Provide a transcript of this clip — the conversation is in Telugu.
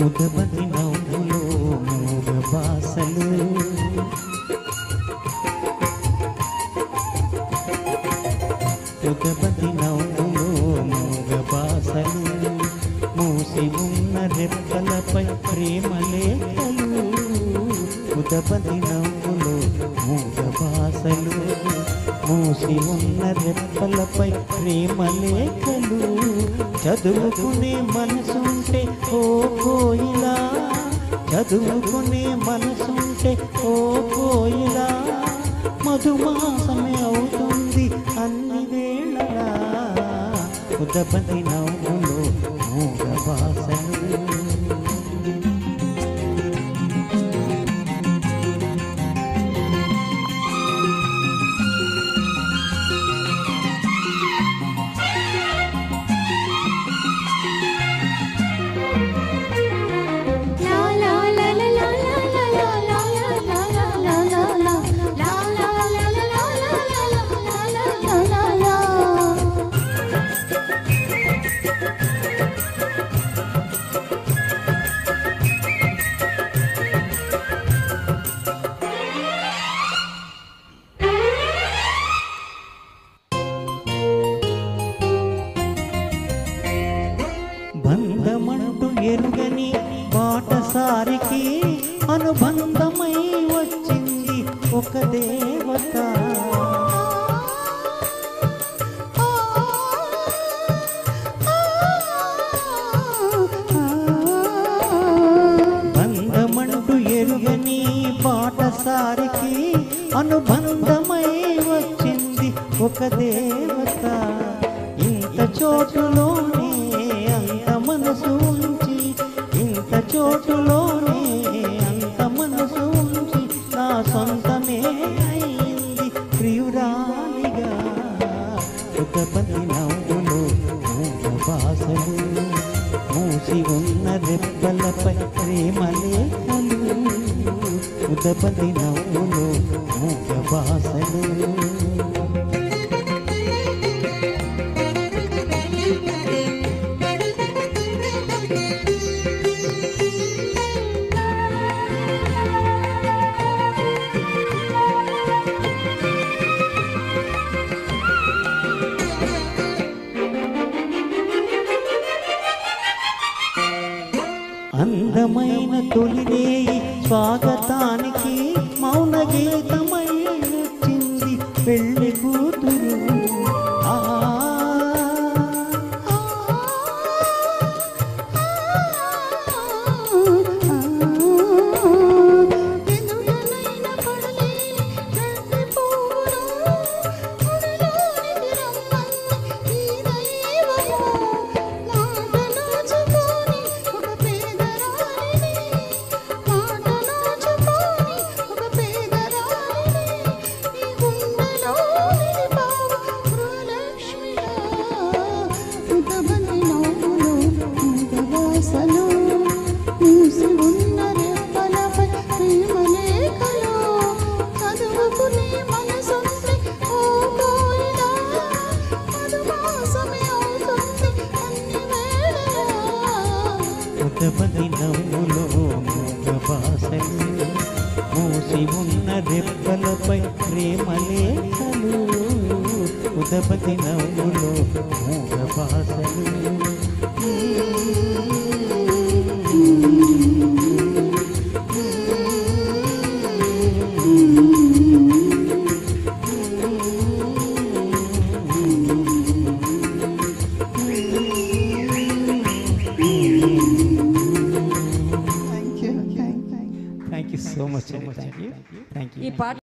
ఉదబది నవ్వులో మూగ బాసలు ఉదబది నవ్వులో మూగ బాసలు మూసి ఉన్న రెప్పలపై ప్రేమ లేఖలు ఉదబది నవ్వులో మూగ బాసలు మూసి ఉన్న రెప్పలపై ప్రేమ లేఖలు చదువుకునే మనసుంటే ఓ కోయిలా చదువుకునే మనసుంటే ఓ కోయిలా మధుమాసమే అవుతుంది అన్ని వేళలా ఉదబది నవ్వులో మూగ బాసలు బంధమంటూ ఎరుగని బాటసారికి అనుబంధమై వచ్చింది ఒక దేవత బంధమంటూ ఎరుగని బాటసారికి అనుబంధమై వచ్చింది ఒక దేవత ఇంత చోటులోనే అంత మనసు ఉంచి ఇంత చోటులోనే అంత మనసు ఉంచి నా సొంతమే అయింది ప్రియురాలిగా ఉదబది నవ్వులో మూగ బాసలు మూసి ఉన్న రెప్పలపై ప్రేమ లేఖలు ఉదబది నవ్వులో మూగ బాసలు అందమైన తొలిరేయి స్వాగతానికి మౌన గీతమై వచ్చింది పెళ్లి కూతురు ఉదబది నవ్వులో మూగ బాసలు మూసి ఉన్న రెప్పలపై ప్రేమ లేఖలు ఉదబది నవ్వులో మూగ బాసలు Thank you so much. Thank you.